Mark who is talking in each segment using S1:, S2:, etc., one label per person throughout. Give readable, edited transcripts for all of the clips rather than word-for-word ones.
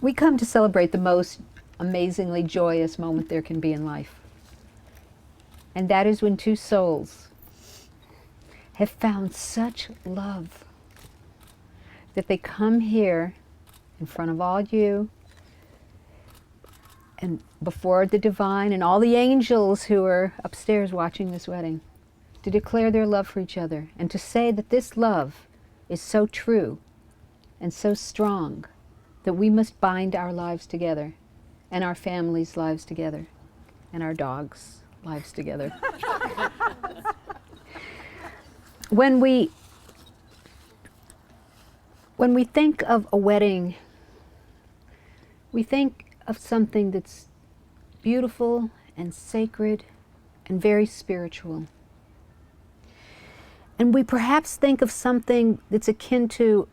S1: We come to celebrate the most amazingly joyous moment there can be in life. And that is when two souls have found such love that they come here in front of all you and before the divine and all the angels who are upstairs watching this wedding to declare their love for each other and to say that this love is so true and so strong that we must bind our lives together and our families' lives together and our dogs' lives together. When we think of a wedding, we think of something that's beautiful and sacred and very spiritual. And we perhaps think of something that's akin to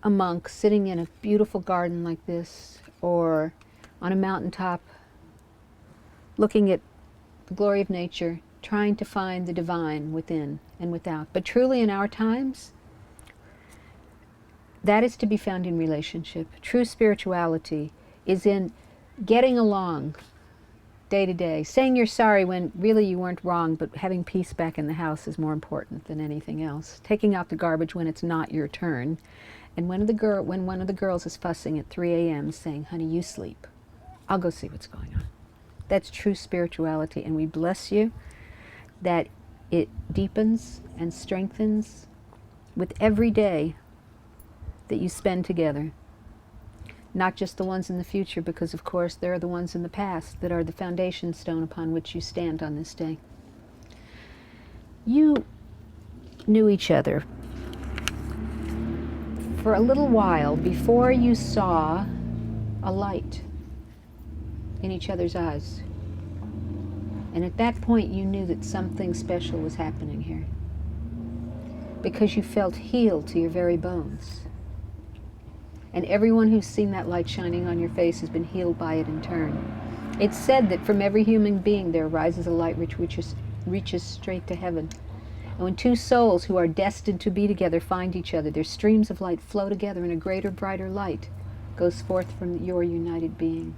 S1: a monk sitting in a beautiful garden like this, or on a mountaintop, looking at the glory of nature, trying to find the divine within and without. But truly in our times, that is to be found in relationship. True spirituality is in getting along day to day, saying you're sorry when really you weren't wrong, but having peace back in the house is more important than anything else. Taking out the garbage when it's not your turn. And when one of the girls is fussing at 3 a.m. saying, honey, you sleep. I'll go see what's going on. That's true spirituality, and we bless you that it deepens and strengthens with every day that you spend together. Not just the ones in the future, because of course there are the ones in the past that are the foundation stone upon which you stand on this day. You knew each other for a little while before you saw a light in each other's eyes. And at that point you knew that something special was happening here, because you felt healed to your very bones. And everyone who's seen that light shining on your face has been healed by it in turn. It's said that from every human being there rises a light which reaches straight to heaven. And when two souls who are destined to be together find each other, their streams of light flow together, and a greater, brighter light goes forth from your united being.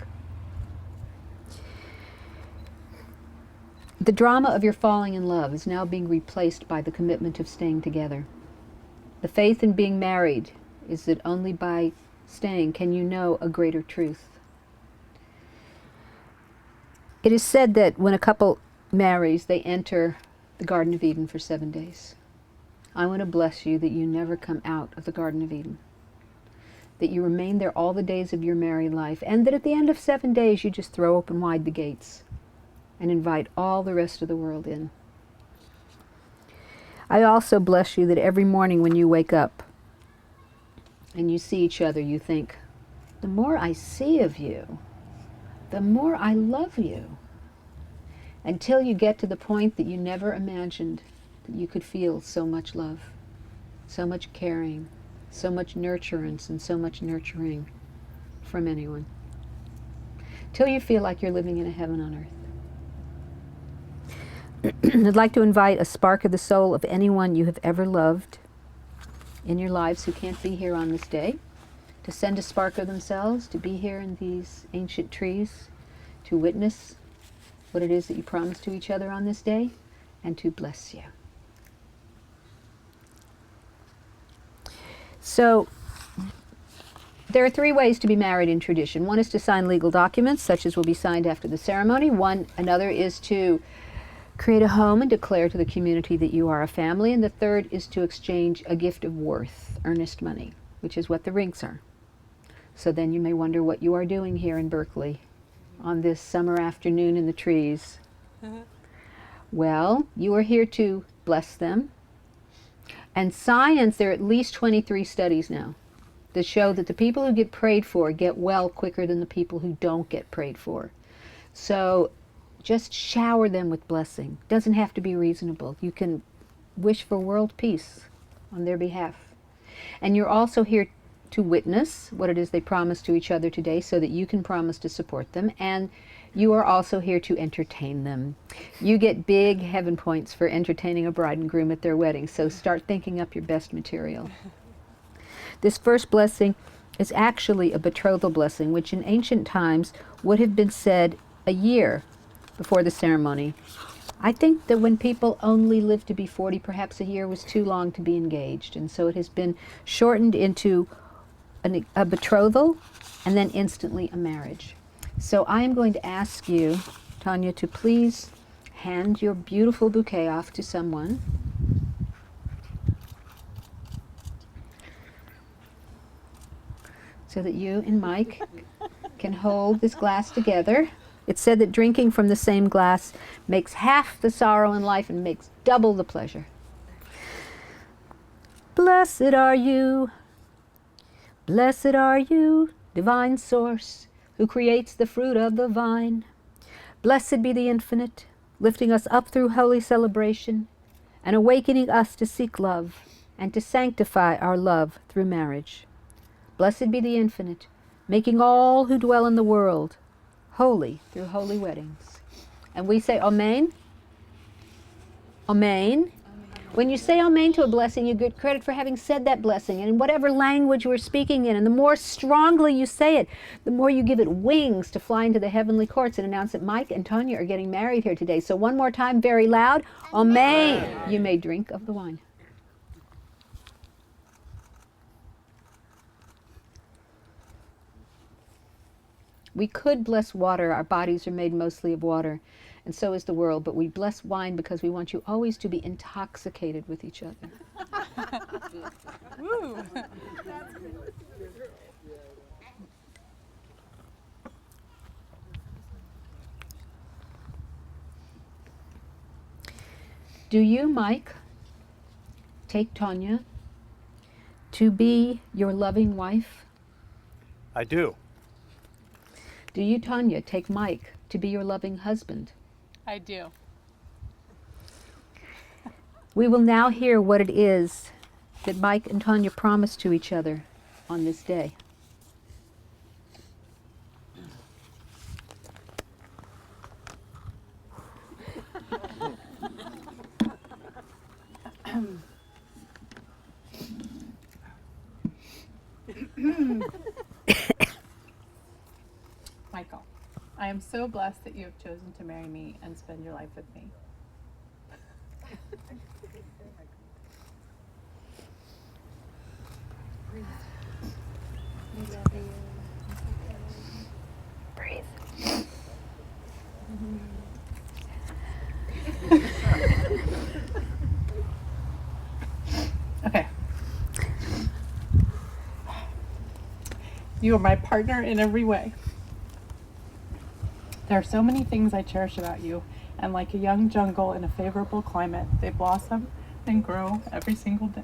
S1: The drama of your falling in love is now being replaced by the commitment of staying together. The faith in being married is that only by staying can you know a greater truth. It is said that when a couple marries, they enter the Garden of Eden for 7 days. I want to bless you that you never come out of the Garden of Eden, that you remain there all the days of your married life, and that at the end of 7 days you just throw open wide the gates and invite all the rest of the world in. I also bless you that every morning when you wake up and you see each other, you think, the more I see of you, the more I love you, until you get to the point that you never imagined that you could feel so much love, so much caring, so much nurturance, and so much nurturing from anyone. Till you feel like you're living in a heaven on earth. I'd like to invite a spark of the soul of anyone you have ever loved in your lives who can't be here on this day, to send a spark of themselves, to be here in these ancient trees, to witness what it is that you promised to each other on this day, and to bless you. So, there are 3 ways to be married in tradition. One is to sign legal documents, such as will be signed after the ceremony. Another is to create a home and declare to the community that you are a family. And the third is to exchange a gift of worth, earnest money, which is what the rings are. So then you may wonder what you are doing here in Berkeley on this summer afternoon in the trees. Well, you are here to bless them. And science, there are at least 23 studies now that show that the people who get prayed for get well quicker than the people who don't get prayed for. So just shower them with blessing. Doesn't have to be reasonable. You can wish for world peace on their behalf. And you're also here to witness what it is they promise to each other today so that you can promise to support them, and you are also here to entertain them. You get big heaven points for entertaining a bride and groom at their wedding, so start thinking up your best material. This first blessing is actually a betrothal blessing, which in ancient times would have been said a year before the ceremony. I think that when people only lived to be 40, perhaps a year was too long to be engaged, and so it has been shortened into a betrothal and then instantly a marriage. So I am going to ask you, Tonya, to please hand your beautiful bouquet off to someone. So that you and Mike can hold this glass together. It's said that drinking from the same glass makes half the sorrow in life and makes double the pleasure. Blessed are you, divine source, who creates the fruit of the vine. Blessed be the infinite, lifting us up through holy celebration and awakening us to seek love and to sanctify our love through marriage. Blessed be the infinite, making all who dwell in the world holy through holy weddings. And we say Amen. Amen. When you say Amen to a blessing, you get credit for having said that blessing, and in whatever language you are speaking in. And the more strongly you say it, the more you give it wings to fly into the heavenly courts and announce that Mike and Tonya are getting married here today. So one more time, very loud. Amen. You may drink of the wine. We could bless water. Our bodies are made mostly of water, and so is the world. But we bless wine because we want you always to be intoxicated with each other.
S2: Woo.
S1: Do you, Mike, take Tonya to be your loving wife?
S3: I do.
S1: Do you, Tonya, take Mike to be your loving husband?
S2: I do.
S1: We will now hear what it is that Mike and Tonya promised to each other on this day.
S2: Michael, I am so blessed that you have chosen to marry me and spend your life with me.
S1: Breathe.
S2: Okay. You are my partner in every way. There are so many things I cherish about you, and like a young jungle in a favorable climate, they blossom and grow every single day.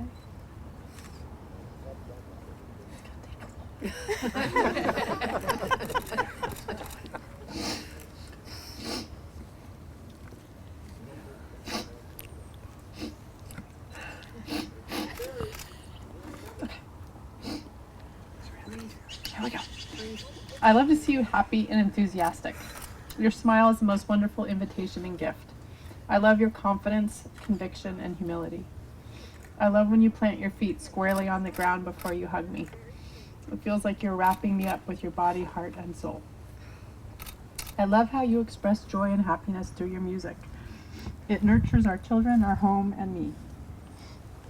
S2: Here we go. I love to see you happy and enthusiastic. Your smile is the most wonderful invitation and gift. I love your confidence, conviction, and humility. I love when you plant your feet squarely on the ground before you hug me. It feels like you're wrapping me up with your body, heart, and soul. I love how you express joy and happiness through your music. It nurtures our children, our home, and me.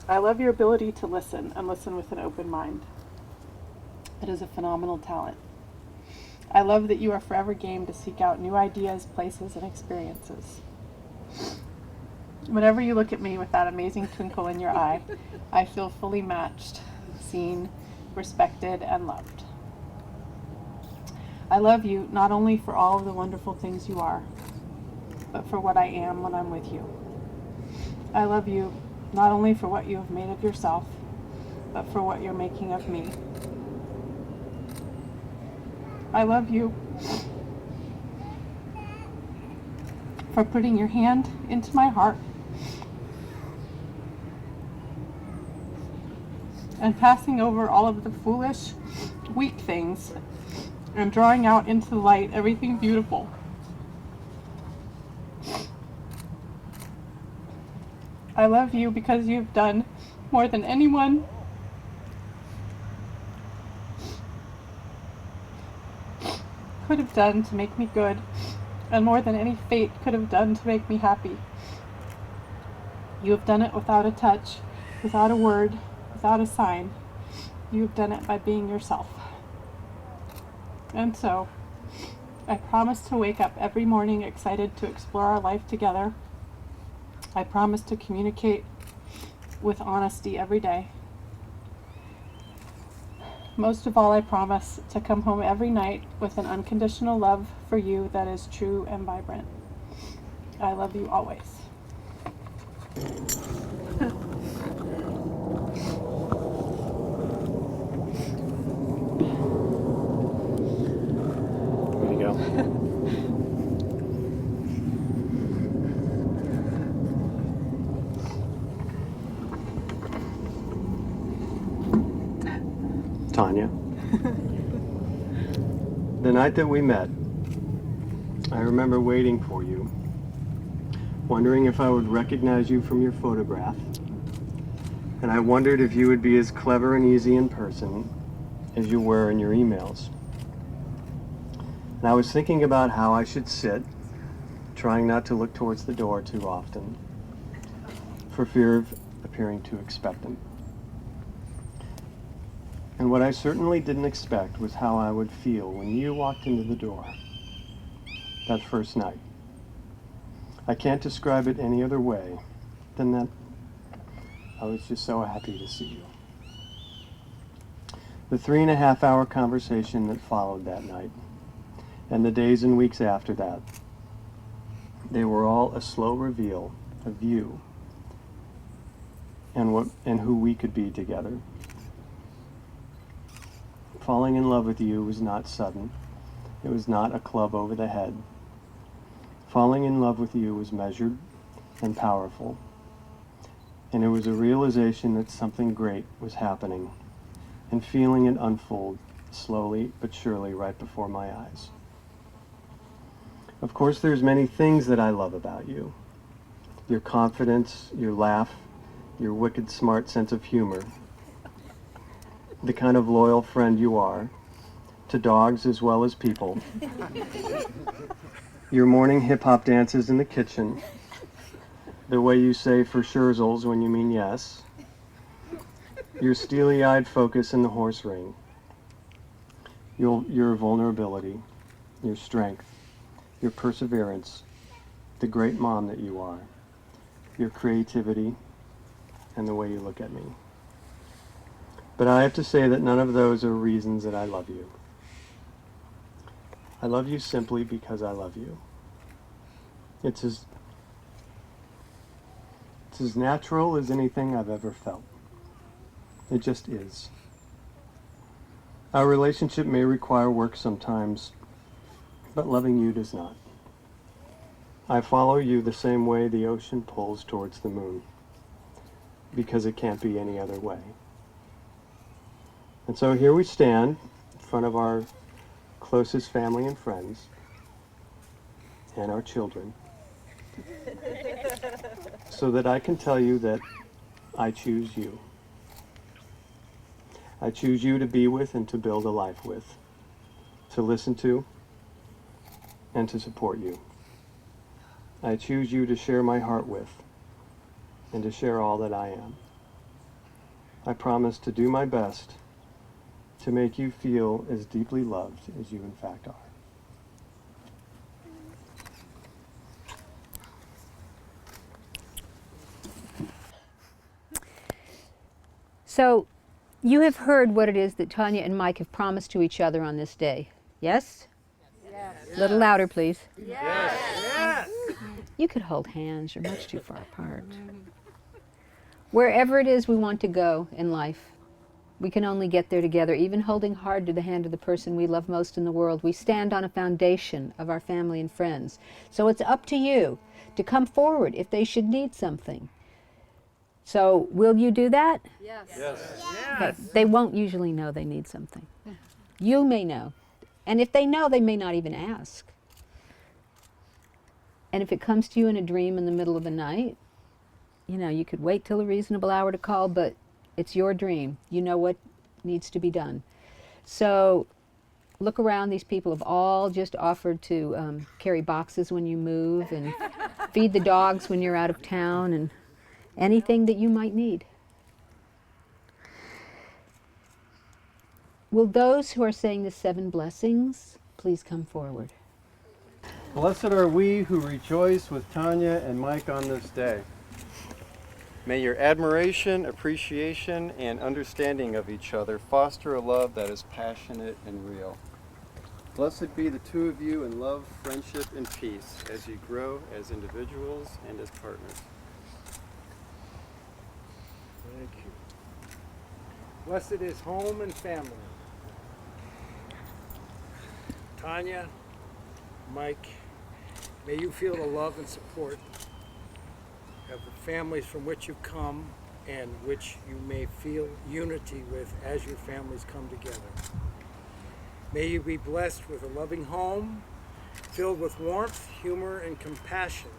S2: I love your ability to listen and listen with an open mind. It is a phenomenal talent. I love that you are forever game to seek out new ideas, places, and experiences. Whenever you look at me with that amazing twinkle in your eye, I feel fully matched, seen, respected, and loved. I love you not only for all of the wonderful things you are, but for what I am when I'm with you. I love you not only for what you have made of yourself, but for what you're making of me. I love you for putting your hand into my heart and passing over all of the foolish, weak things and drawing out into the light everything beautiful. I love you because you've done more than anyone could have done to make me good, and more than any fate could have done to make me happy. You have done it without a touch, without a word, without a sign. You have done it by being yourself. And so, I promise to wake up every morning excited to explore our life together. I promise to communicate with honesty every day. Most of all, I promise to come home every night with an unconditional love for you that is true and vibrant. I love you always.
S3: Here you go. Tonya, the night that we met, I remember waiting for you, wondering if I would recognize you from your photograph, and I wondered if you would be as clever and easy in person as you were in your emails. And I was thinking about how I should sit, trying not to look towards the door too often, for fear of appearing too expectant. And what I certainly didn't expect was how I would feel when you walked into the door that first night. I can't describe it any other way than that I was just so happy to see you. The 3.5-hour conversation that followed that night, and the days and weeks after that, they were all a slow reveal of you and who we could be together. Falling in love with you was not sudden. It was not a club over the head. Falling in love with you was measured and powerful. And it was a realization that something great was happening, and feeling it unfold slowly but surely right before my eyes. Of course, there's many things that I love about you. Your confidence, your laugh, your wicked smart sense of humor, the kind of loyal friend you are, to dogs as well as people. Your morning hip-hop dances in the kitchen, the way you say for scherzels when you mean yes, your steely-eyed focus in the horse ring, your vulnerability, your strength, your perseverance, the great mom that you are, your creativity, and the way you look at me. But I have to say that none of those are reasons that I love you. I love you simply because I love you. It's as natural as anything I've ever felt. It just is. Our relationship may require work sometimes, but loving you does not. I follow you the same way the ocean pulls towards the moon, because it can't be any other way. And so here we stand in front of our closest family and friends and our children, so that I can tell you that I choose you. I choose you to be with and to build a life with, to listen to and to support you. I choose you to share my heart with and to share all that I am. I promise to do my best to make you feel as deeply loved as you in fact are.
S1: So, you have heard what it is that Tonya and Mike have promised to each other on this day. Yes? Yes. A little louder, please.
S3: Yes. Yes.
S1: You could hold hands. You're much too far apart. Wherever it is we want to go in life, we can only get there together, even holding hard to the hand of the person we love most in the world. We stand on a foundation of our family and friends. So it's up to you to come forward if they should need something. So will you do that?
S4: Yes.
S1: Okay. They won't usually know they need something. You may know. And if they know, they may not even ask. And if it comes to you in a dream in the middle of the night, you know, you could wait till a reasonable hour to call, but it's your dream. You know what needs to be done. So look around. These people have all just offered to carry boxes when you move and feed the dogs when you're out of town and anything that you might need. Will those who are saying the 7 blessings please come forward?
S3: Blessed are we who rejoice with Tonya and Mike on this day. May your admiration, appreciation, and understanding of each other foster a love that is passionate and real. Blessed be the two of you in love, friendship, and peace as you grow as individuals and as partners.
S5: Thank you. Blessed is home and family. Tonya, Mike, may you feel the love and support of the families from which you come and which you may feel unity with as your families come together. May you be blessed with a loving home filled with warmth, humor, and compassion,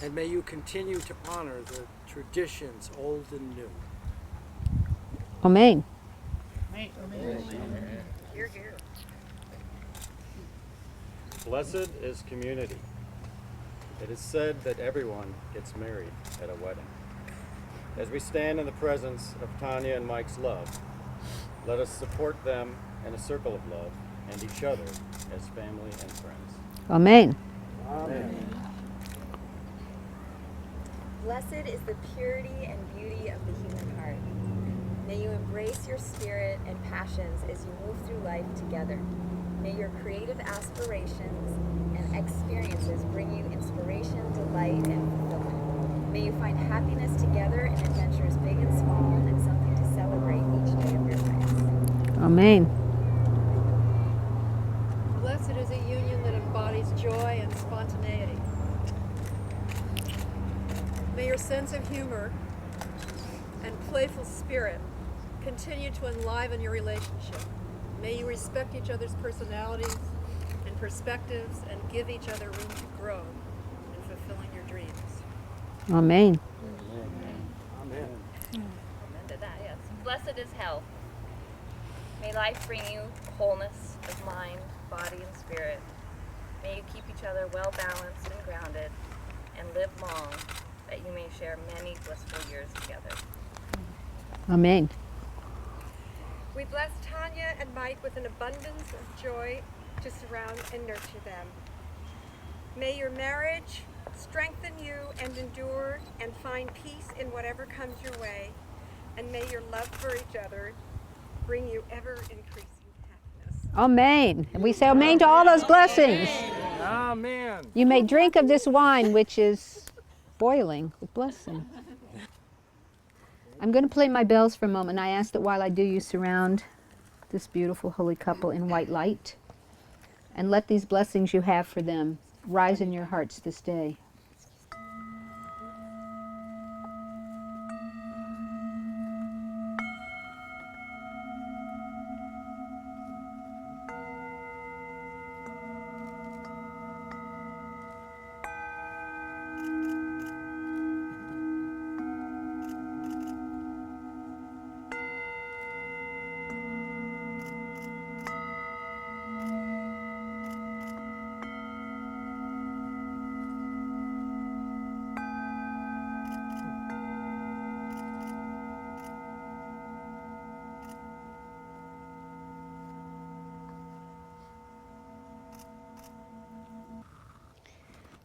S5: and may you continue to honor the traditions old and new.
S1: Amen.
S4: Here, here.
S3: Blessed is community. It is said that everyone gets married at a wedding. As we stand in the presence of Tonya and Mike's love, let us support them in a circle of love and each other as family and friends.
S1: Amen.
S3: Amen.
S4: Blessed is the purity and beauty of the human heart. May you embrace your spirit and passions as you move through life together. May your creative aspirations and experiences bring you inspiration, delight, and fulfillment. May you find happiness together in adventures big and small and something to celebrate each day of your lives.
S1: Amen.
S6: Blessed is a union that embodies joy and spontaneity. May your sense of humor and playful spirit continue to enliven your relationship. May you respect each other's personalities and perspectives and give each other room to grow in fulfilling your dreams.
S1: Amen.
S5: Amen.
S4: Amen to that, yes. Blessed is health. May life bring you wholeness of mind, body, and spirit. May you keep each other well balanced and grounded, and live long, that you may share many blissful years together.
S1: Amen.
S7: We bless Tonya and Mike with an abundance of joy to surround and nurture them. May your marriage strengthen you and endure and find peace in whatever comes your way. And may your love for each other bring you ever-increasing happiness.
S1: Amen. And we say amen to all those blessings.
S5: Amen.
S1: You may drink of this wine, which is boiling with blessing. I'm going to play my bells for a moment. I ask that while I do, you surround this beautiful holy couple in white light and let these blessings you have for them rise in your hearts this day.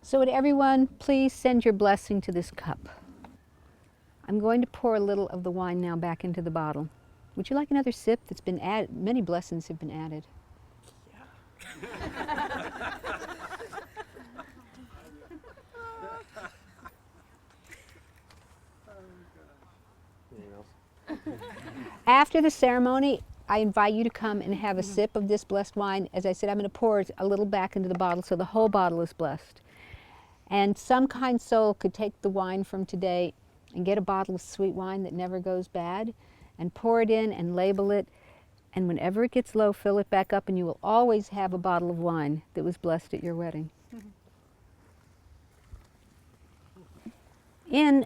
S1: So would everyone please send your blessing to this cup. I'm going to pour a little of the wine now back into the bottle. Would you like another sip? That's been added. Many blessings have been added. After the ceremony, I invite you to come and have a sip of this blessed wine. As I said, I'm going to pour a little back into the bottle so the whole bottle is blessed. And some kind soul could take the wine from today and get a bottle of sweet wine that never goes bad and pour it in and label it. And whenever it gets low, fill it back up, and you will always have a bottle of wine that was blessed at your wedding. In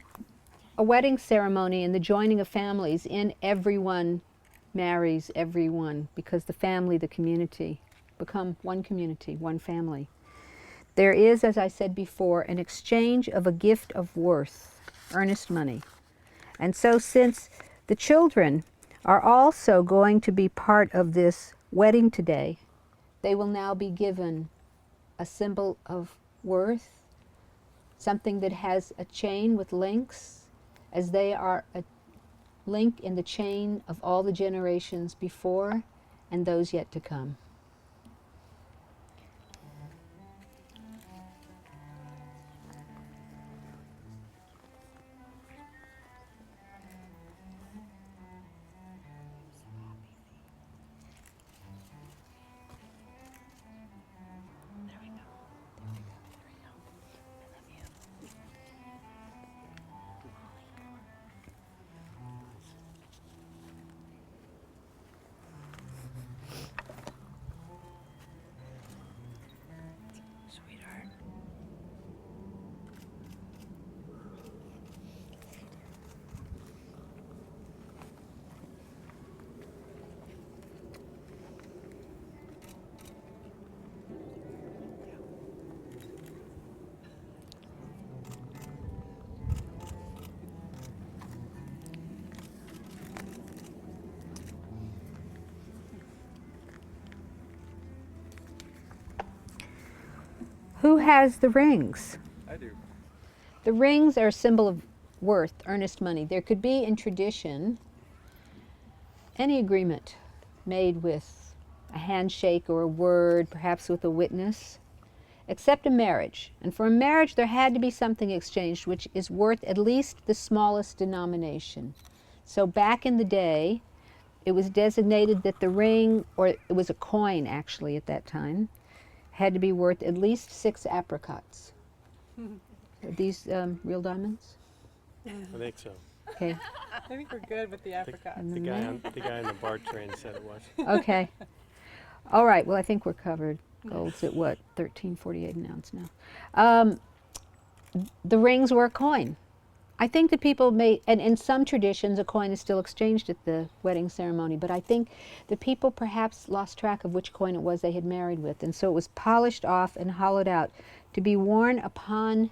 S1: a wedding ceremony and the joining of families, in everyone marries everyone, because the family, the community, become one community, one family. There is, as I said before, an exchange of a gift of worth, earnest money. And so since the children are also going to be part of this wedding today, they will now be given a symbol of worth, something that has a chain with links, as they are a link in the chain of all the generations before and those yet to come. Sweetheart. Who has the rings?
S3: I do.
S1: The rings are a symbol of worth, earnest money. There could be in tradition any agreement made with a handshake or a word, perhaps with a witness, except a marriage. And for a marriage, there had to be something exchanged which is worth at least the smallest denomination. So back in the day, it was designated that the ring, or it was a coin actually at that time, had to be worth at least 6 apricots. Are these real diamonds?
S3: I think so.
S1: Okay.
S2: I think we're good with the apricots.
S1: And
S3: The
S1: the
S3: guy
S1: man-
S3: on the BART train said it was.
S1: Okay. All right. Well, I think we're covered. Gold's at what? $13.48 an ounce now. The rings were a coin. I think that people may, and in some traditions, a coin is still exchanged at the wedding ceremony, but I think the people perhaps lost track of which coin it was they had married with, and so it was polished off and hollowed out to be worn upon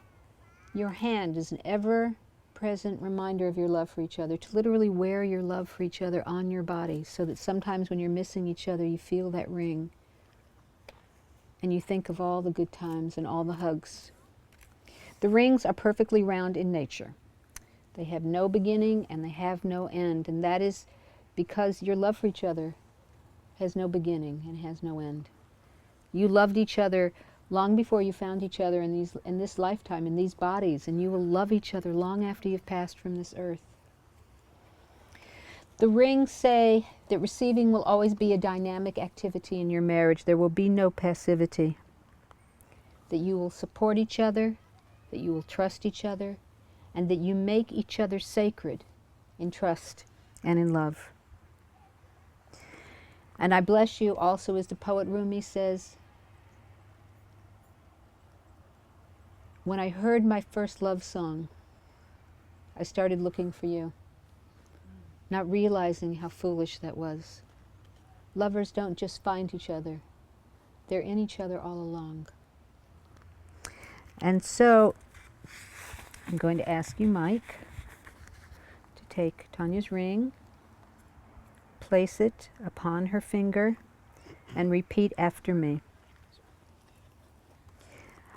S1: your hand as an ever-present reminder of your love for each other, to literally wear your love for each other on your body, so that sometimes when you're missing each other, you feel that ring, and you think of all the good times and all the hugs. The rings are perfectly round in nature. They have no beginning and they have no end, and that is because your love for each other has no beginning and has no end. You loved each other long before you found each other in this lifetime, in these bodies, and you will love each other long after you've passed from this earth. The rings say that receiving will always be a dynamic activity in your marriage. There will be no passivity. That you will support each other, that you will trust each other, and that you make each other sacred in trust and in love. And I bless you also, as the poet Rumi says, when I heard my first love song, I started looking for you, not realizing how foolish that was. Lovers don't just find each other, they're in each other all along. And so I'm going to ask you, Mike, to take Tonya's ring, place it upon her finger, and repeat after me.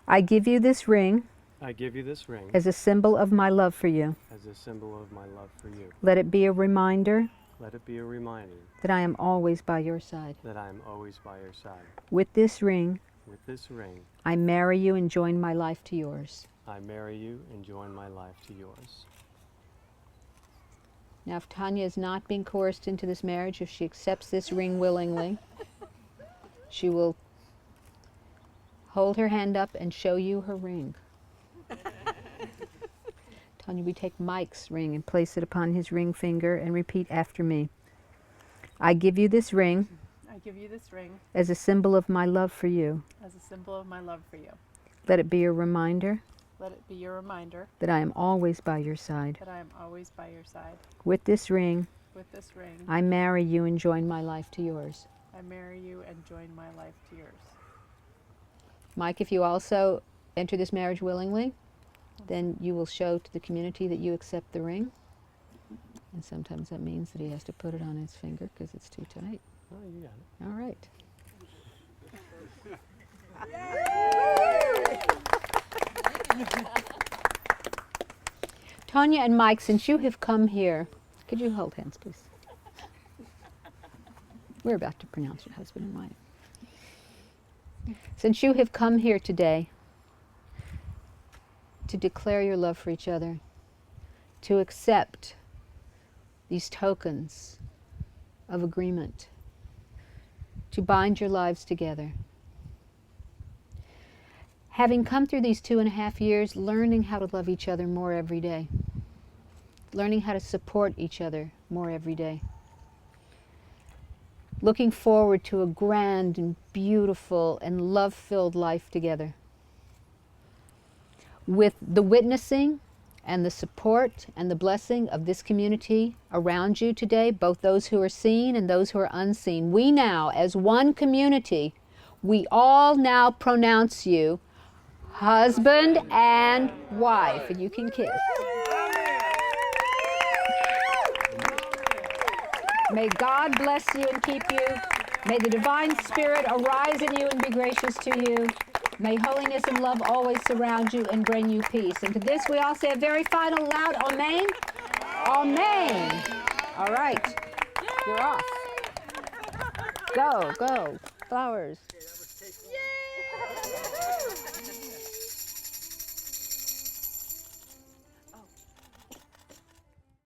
S1: I give you this ring
S3: I give you this ring
S1: as a symbol of my love for you.
S3: as a symbol of my love for you.
S1: Let it be a reminder
S3: Let it be a reminder
S1: that I am always by your side.
S3: that I am always by your side.
S1: With this ring,
S3: With this ring,
S1: I marry you and join my life to yours.
S3: I marry you and join my life to yours.
S1: Now, if Tonya is not being coerced into this marriage, if she accepts this ring willingly, she will hold her hand up and show you her ring. Tonya, we take Mike's ring and place it upon his ring finger and repeat after me. I give you this ring
S2: I give you this ring
S1: as a symbol of my love for you.
S2: as a symbol of my love for you.
S1: Let it be a reminder
S2: Let it be your reminder
S1: that I am always by your side.
S2: that I am always by your side.
S1: With this ring,
S2: With this ring,
S1: I marry you and join my life to yours.
S2: I marry you and join my life to yours.
S1: Mike, if you also enter this marriage willingly, then you will show to the community that you accept the ring. And sometimes that means that he has to put it on his finger because it's too tight.
S3: Oh, you got it.
S1: All right. Tonya and Mike, since you have come here, could you hold hands, please? We're about to pronounce your husband and wife. Since you have come here today to declare your love for each other, to accept these tokens of agreement, to bind your lives together. Having come through these 2.5 years, learning how to love each other more every day, learning how to support each other more every day, looking forward to a grand and beautiful and love-filled life together. With the witnessing and the support and the blessing of this community around you today, both those who are seen and those who are unseen, we now, as one community, we all now pronounce you husband and wife. And you can kiss. May God bless you and keep you. May the divine spirit arise in you and be gracious to you. May holiness and love always surround you and bring you peace. And to this we all say a very final loud amen. Amen. All right. You're off. Go, go. Flowers.